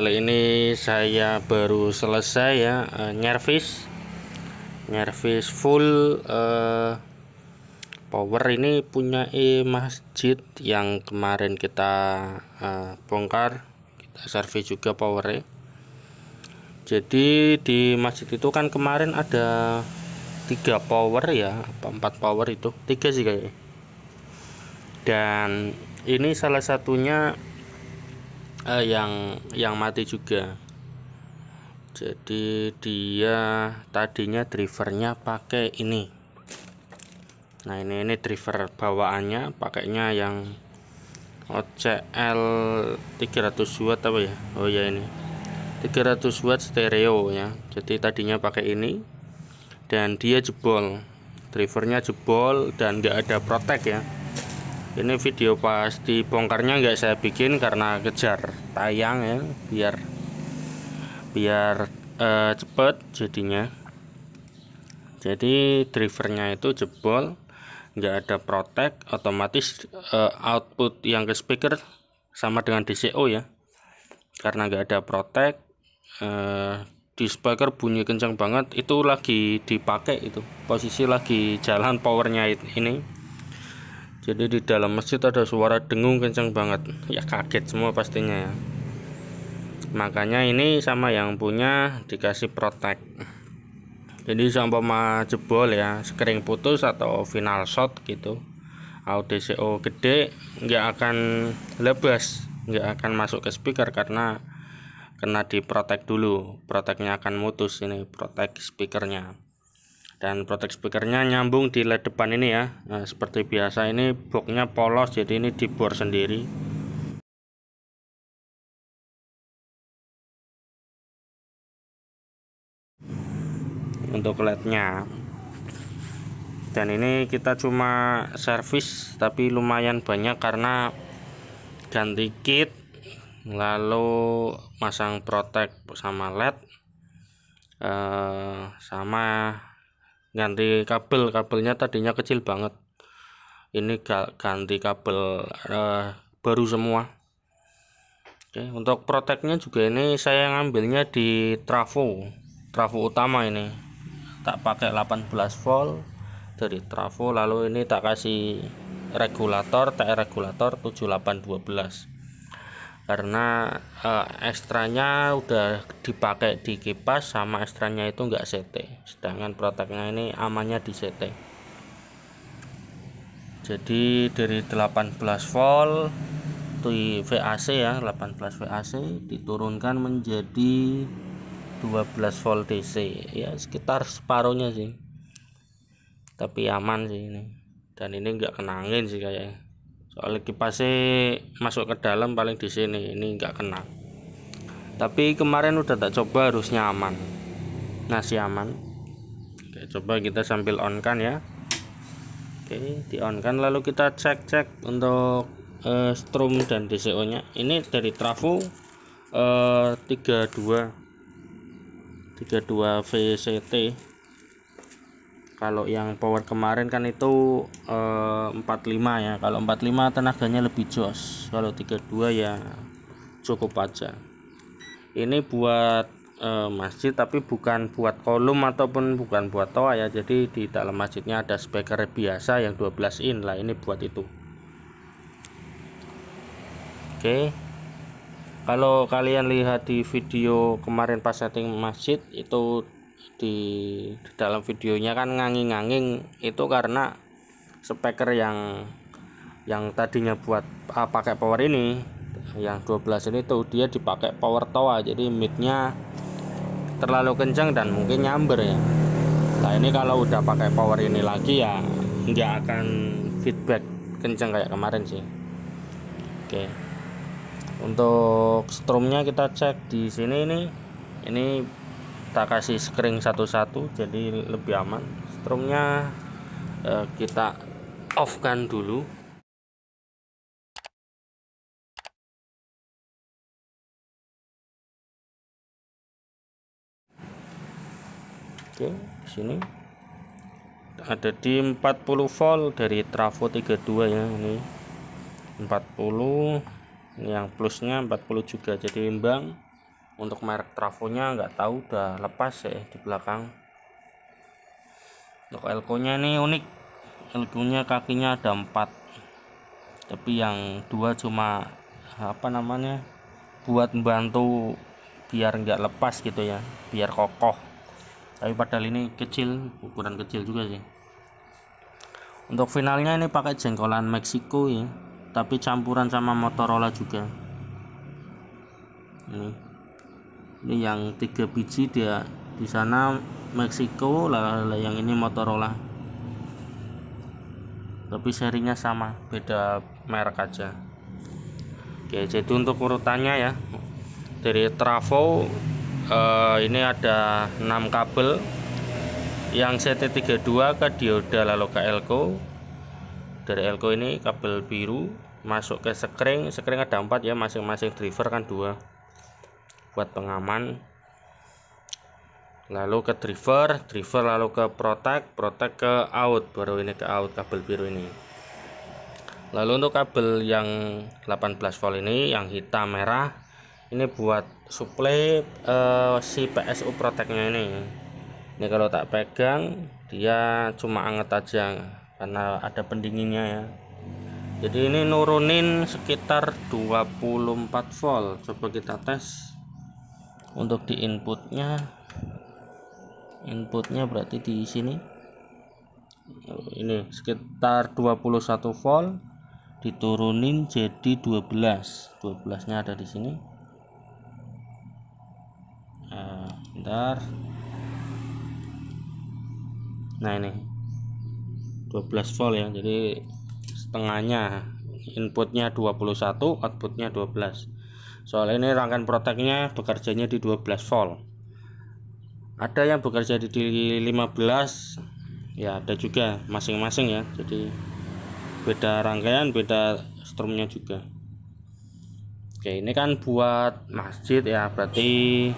kali ini saya baru selesai ya nyervis full power. Ini punya masjid yang kemarin kita bongkar, kita servis juga powernya. Jadi di masjid itu kan kemarin ada 3 power ya, apa 4 power, itu 3 sih kayaknya. Dan ini salah satunya yang mati juga. Jadi dia tadinya drivernya pakai ini. Nah ini driver bawaannya pakainya yang OCL 300 watt apa ya? Oh ya, ini 300 watt stereo ya. Jadi tadinya pakai ini dan dia jebol, drivernya jebol dan nggak ada protek ya. Ini video pas dibongkarnya nggak saya bikin karena kejar tayang ya, biar cepet jadinya. Jadi drivernya itu jebol, nggak ada protek, otomatis output yang ke speaker sama dengan DCO ya, karena nggak ada protek. Di speaker bunyi kencang banget, itu lagi dipakai, itu posisi lagi jalan powernya ini. Jadi di dalam masjid ada suara dengung kencang banget ya, kaget semua pastinya ya. Makanya ini sama yang punya dikasih protek. Jadi seumpama jebol ya, sekring putus atau final shot gitu, DCO gede nggak akan lebas, nggak akan masuk ke speaker karena kena di protek dulu. Proteknya akan mutus, ini protek speakernya. Dan protek speakernya nyambung di led depan ini ya. Nah, seperti biasa ini boxnya polos, jadi ini dibor sendiri. Untuk lednya. Dan ini kita cuma servis tapi lumayan banyak karena ganti kit, lalu masang protek sama led, sama ganti kabelnya tadinya kecil banget, ini ganti kabel baru semua. Oke, untuk proteknya juga ini saya ngambilnya di trafo utama. Ini tak pakai 18 volt dari trafo, lalu ini tak kasih regulator TR regulator 7812 karena ekstranya udah dipakai di kipas, sama ekstranya itu enggak CT, sedangkan proteknya ini amannya di CT. Jadi dari 18 volt di VAC ya, 18 VAC diturunkan menjadi 12 volt DC ya, sekitar separuhnya sih, tapi aman sih ini. Dan ini enggak kena angin sih kayaknya, soalnya kipasnya masuk ke dalam paling di sini, ini enggak kena. Tapi kemarin udah tak coba, harusnya aman, masih aman. Oke, coba kita sambil on kan ya. Oke, di on kan, lalu kita cek untuk strum dan DCO nya. Ini dari trafo 32 VCT. Kalau yang power kemarin kan itu 45 ya. Kalau 45 tenaganya lebih jos, kalau 32 ya cukup aja. Ini buat masjid tapi bukan buat kolom ataupun bukan buat toa ya. Jadi di dalam masjidnya ada speaker biasa yang 12 in lah, ini buat itu. Oke, kalau kalian lihat di video kemarin pas setting masjid itu, di dalam videonya kan nganging-nganging, itu karena speaker yang tadinya buat pakai power ini, yang 12 ini tuh dia dipakai power toa, jadi midnya terlalu kencang dan mungkin nyamber ya. Nah ini kalau udah pakai power ini lagi ya nggak akan feedback kencang kayak kemarin sih. Oke, untuk strumnya kita cek di sini. Ini kita kasih skring satu-satu jadi lebih aman. Strumnya kita off kan dulu. Oke, di sini ada di 40 volt dari trafo 32 ya. Ini 40, ini yang plusnya 40 juga, jadi imbang. Untuk merek trafonya nggak tahu, udah lepas ya di belakang. Untuk elko-nya ini unik, elko-nya kakinya ada 4, tapi yang 2 cuma buat membantu biar nggak lepas gitu ya, biar kokoh. Tapi padahal ini kecil, ukuran kecil juga sih. Untuk finalnya ini pakai jengkolan Meksiko ya, tapi campuran sama Motorola juga. Ini yang 3 biji, dia di sana Meksiko, lalu yang ini Motorola. Tapi serinya sama, beda merek aja. Oke, jadi untuk urutannya ya, dari trafo ini ada 6 kabel, yang CT32 ke dioda lalu ke elko. Dari elko ini kabel biru masuk ke sekring ada 4 ya, masing-masing driver kan 2 buat pengaman. Lalu ke driver lalu ke protek ke out, baru ini ke out kabel biru ini. Lalu untuk kabel yang 18 volt ini yang hitam merah ini buat suplai si PSU proteknya ini. Ini kalau tak pegang dia cuma anget aja karena ada pendinginnya ya. Jadi ini nurunin sekitar 24 volt. Coba kita tes. Untuk di inputnya berarti di sini ini sekitar 21 volt, diturunin jadi 12 nya ada di sini. Bentar. Nah ini 12 volt ya, jadi setengahnya. Inputnya 21, outputnya 12. Soal ini rangkaian proteknya bekerjanya di 12 volt. Ada yang bekerja di 15 ya, ada juga masing-masing ya, jadi beda rangkaian, beda strumnya juga. Oke, ini kan buat masjid ya, berarti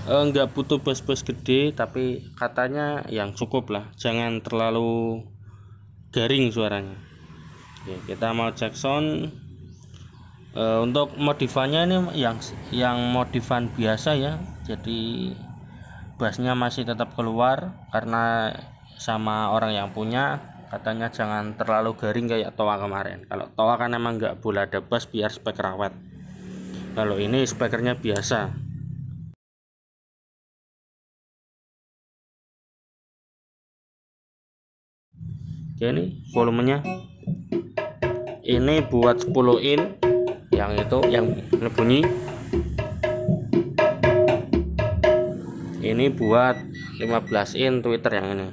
enggak butuh bus-bus gede, tapi katanya yang cukup lah, jangan terlalu garing suaranya. Oke, kita mau cek sound. Untuk modifannya ini yang modifan biasa ya, jadi bassnya masih tetap keluar karena sama orang yang punya katanya jangan terlalu garing kayak Toa kemarin. Kalau Toa kan emang nggak boleh ada bass biar speaker awet. Kalau ini speakernya biasa. Oke, ini volumenya ini buat 10 in, yang itu yang bunyi. Ini buat 15 in Twitter yang ini.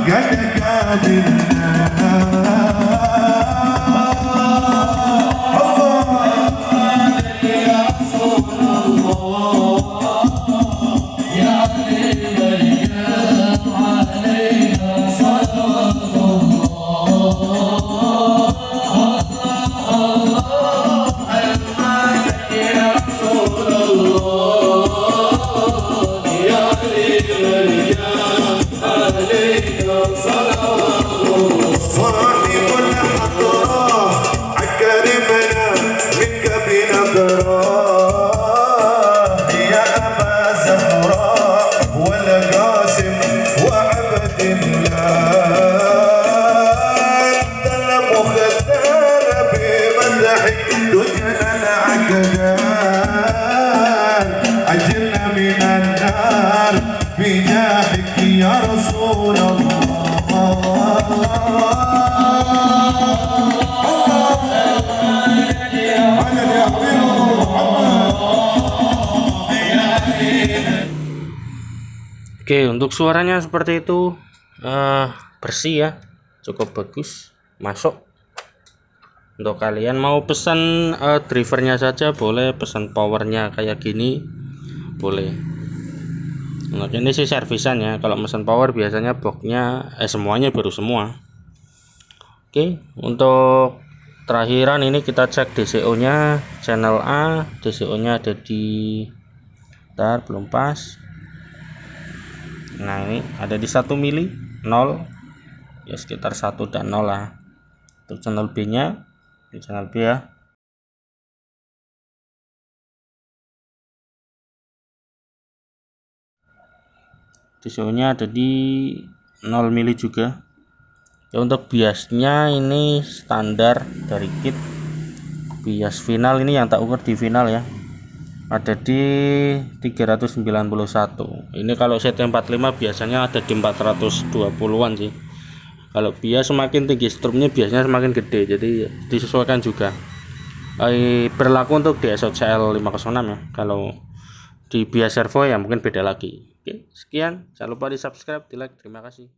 قدك صاحب الحضرة أكرمنا منك بنظرة يا أبا زهراء والقاسم وعبد الله أنت المختار بمدحك دجنا العقدان أجرنا من النار بجاهك يا رسول الله. Oke, untuk suaranya seperti itu, bersih ya, cukup bagus, masuk. Untuk kalian mau pesan drivernya saja boleh, pesan powernya kayak gini boleh. Nah, ini sih servisan ya. Kalau pesan power biasanya boxnya semuanya baru semua. Oke, untuk terakhiran ini kita cek DCO nya channel A. DCO nya ada di, bentar, belum pas. Nah, ini ada di 1 mili 0 ya, sekitar 1 dan 0 lah. Untuk channel B nya, di channel B ya, DCO nya ada di 0 mili juga ya. Untuk biasnya ini standar dari kit bias final, ini yang tak ukur di final ya, ada di 391. Ini kalau CT45 biasanya ada di 420-an sih. Kalau bias semakin tinggi strupnya biasanya semakin gede, jadi disesuaikan juga. Berlaku untuk DSO CL506 ya. Kalau di bias servo ya mungkin beda lagi. Oke, sekian, jangan lupa di subscribe, di like, terima kasih.